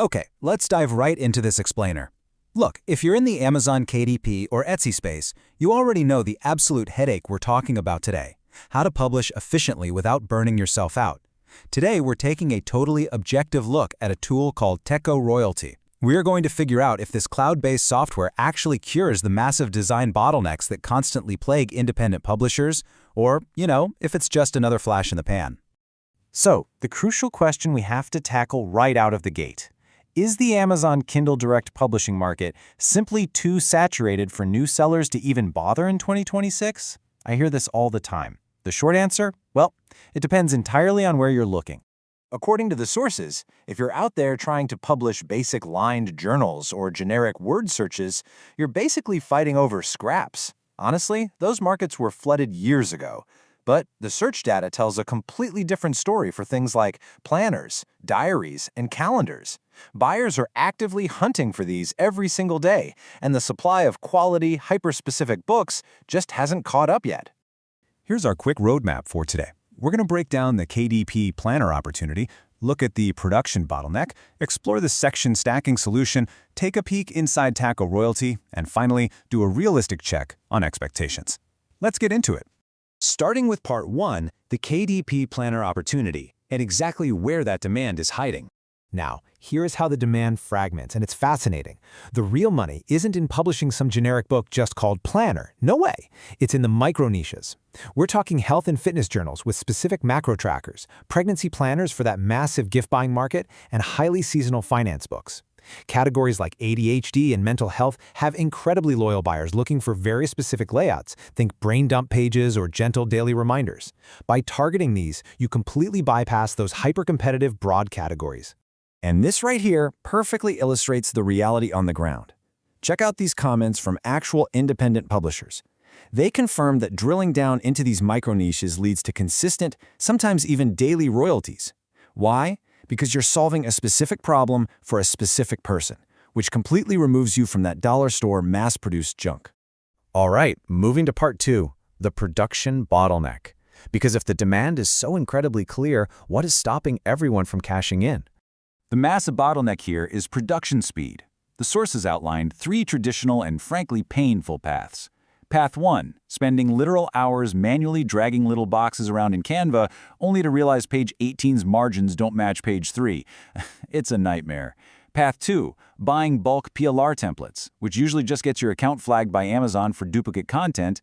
Okay, let's dive right into this explainer. Look, if you're in the Amazon KDP or Etsy space, you already know the absolute headache we're talking about today: how to publish efficiently without burning yourself out. Today, we're taking a totally objective look at a tool called Techo Royalty. We're going to figure out if this cloud-based software actually cures the massive design bottlenecks that constantly plague independent publishers, or, if it's just another flash in the pan. So, the crucial question we have to tackle right out of the gate: is the Amazon Kindle Direct publishing market simply too saturated for new sellers to even bother in 2026? I hear this all the time. The short answer? Well, it depends entirely on where you're looking. According to the sources, if you're out there trying to publish basic lined journals or generic word searches, you're basically fighting over scraps. Honestly, those markets were flooded years ago. But the search data tells a completely different story for things like planners, diaries, and calendars. Buyers are actively hunting for these every single day, and the supply of quality, hyper-specific books just hasn't caught up yet. Here's our quick roadmap for today. We're going to break down the KDP planner opportunity, look at the production bottleneck, explore the section stacking solution, take a peek inside Techo Royalty, and finally, do a realistic check on expectations. Let's get into it. Starting with Part 1, the KDP planner opportunity, and exactly where that demand is hiding. Now, here's how the demand fragments, and it's fascinating. The real money isn't in publishing some generic book just called Planner. No way. It's in the micro niches. We're talking health and fitness journals with specific macro trackers, pregnancy planners for that massive gift-buying market, and highly seasonal finance books. Categories like ADHD and mental health have incredibly loyal buyers looking for very specific layouts. Think brain dump pages or gentle daily reminders. By targeting these, you completely bypass those hyper-competitive broad categories. And this right here perfectly illustrates the reality on the ground. Check out these comments from actual independent publishers. They confirm that drilling down into these micro niches leads to consistent, sometimes even daily royalties. Why? Because you're solving a specific problem for a specific person, which completely removes you from that dollar store mass-produced junk. All right, moving to Part 2, the production bottleneck. Because if the demand is so incredibly clear, what is stopping everyone from cashing in? The massive bottleneck here is production speed. The sources outlined 3 traditional and frankly painful paths. Path 1, spending literal hours manually dragging little boxes around in Canva, only to realize page 18's margins don't match page 3. It's a nightmare. Path 2, buying bulk PLR templates, which usually just gets your account flagged by Amazon for duplicate content.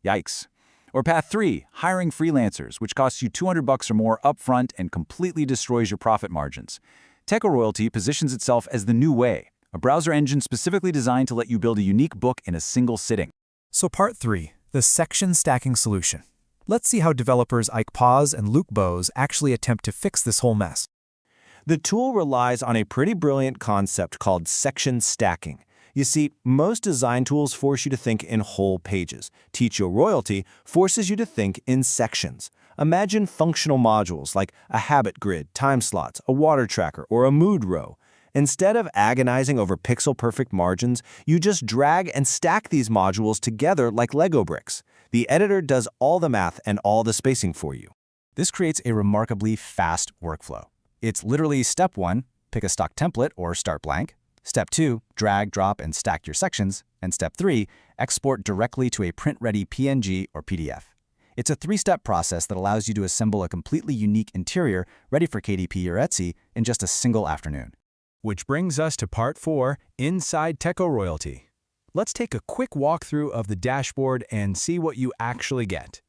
Yikes. Or Path 3, hiring freelancers, which costs you $200 or more upfront and completely destroys your profit margins. Techo Royalty positions itself as the new way, a browser engine specifically designed to let you build a unique book in a single sitting. So Part 3, the section stacking solution. Let's see how developers Ike Paz and Luke Bose actually attempt to fix this whole mess. The tool relies on a pretty brilliant concept called section stacking. You see, most design tools force you to think in whole pages. Techo Royalty forces you to think in sections. Imagine functional modules like a habit grid, time slots, a water tracker, or a mood row. Instead of agonizing over pixel-perfect margins, you just drag and stack these modules together like Lego bricks. The editor does all the math and all the spacing for you. This creates a remarkably fast workflow. It's literally step 1, pick a stock template or start blank. Step 2, drag, drop, and stack your sections. And step 3, export directly to a print-ready PNG or PDF. It's a 3-step process that allows you to assemble a completely unique interior ready for KDP or Etsy in just a single afternoon. Which brings us to Part 4, inside Techo Royalty. Let's take a quick walkthrough of the dashboard and see what you actually get.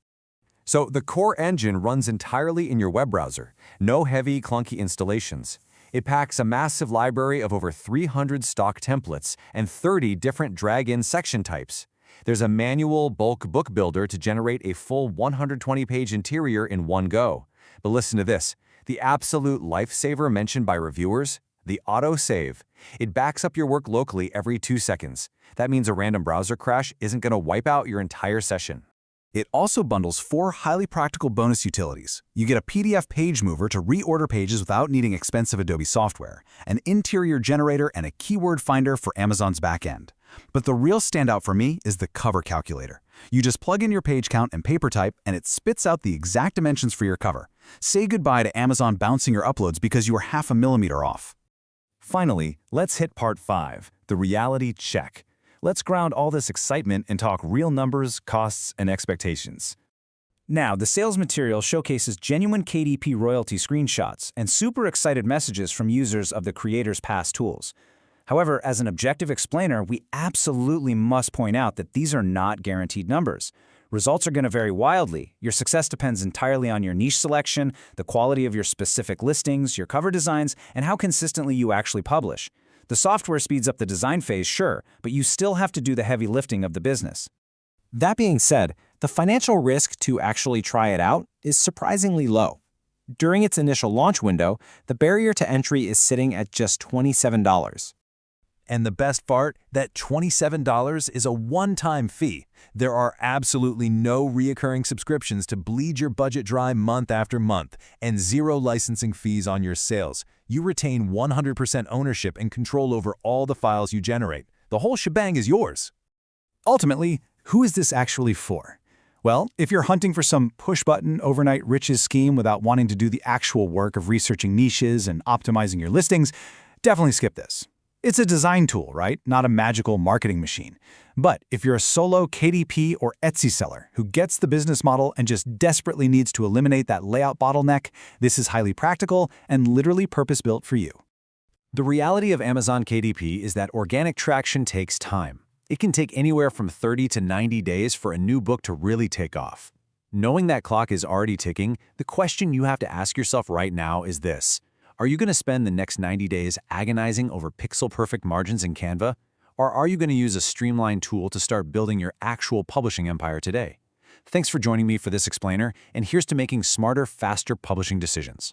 So the core engine runs entirely in your web browser. No heavy, clunky installations. It packs a massive library of over 300 stock templates and 30 different drag-in section types. There's a manual bulk book builder to generate a full 120-page interior in one go. But listen to this, the absolute lifesaver mentioned by reviewers, the auto-save. It backs up your work locally every 2 seconds. That means a random browser crash isn't going to wipe out your entire session. It also bundles 4 highly practical bonus utilities. You get a PDF page mover to reorder pages without needing expensive Adobe software, an interior generator, and a keyword finder for Amazon's backend. But the real standout for me is the cover calculator. You just plug in your page count and paper type, and it spits out the exact dimensions for your cover. Say goodbye to Amazon bouncing your uploads because you were 0.5 millimeters off. Finally, let's hit part 5, the reality check. Let's ground all this excitement and talk real numbers, costs, and expectations. Now, the sales material showcases genuine KDP royalty screenshots and super excited messages from users of the creator's past tools. However, as an objective explainer, we absolutely must point out that these are not guaranteed numbers. Results are going to vary wildly. Your success depends entirely on your niche selection, the quality of your specific listings, your cover designs, and how consistently you actually publish. The software speeds up the design phase, sure, but you still have to do the heavy lifting of the business. That being said, the financial risk to actually try it out is surprisingly low. During its initial launch window, the barrier to entry is sitting at just $27. And the best part, that $27 is a one-time fee. There are absolutely no reoccurring subscriptions to bleed your budget dry month after month, and zero licensing fees on your sales. You retain 100% ownership and control over all the files you generate. The whole shebang is yours. Ultimately, who is this actually for? Well, if you're hunting for some push-button overnight riches scheme without wanting to do the actual work of researching niches and optimizing your listings, definitely skip this. It's a design tool, right? Not a magical marketing machine. But if you're a solo KDP or Etsy seller who gets the business model and just desperately needs to eliminate that layout bottleneck, this is highly practical and literally purpose-built for you. The reality of Amazon KDP is that organic traction takes time. It can take anywhere from 30 to 90 days for a new book to really take off. Knowing that clock is already ticking, the question you have to ask yourself right now is this. Are you going to spend the next 90 days agonizing over pixel-perfect margins in Canva? Or are you going to use a streamlined tool to start building your actual publishing empire today? Thanks for joining me for this explainer, and here's to making smarter, faster publishing decisions.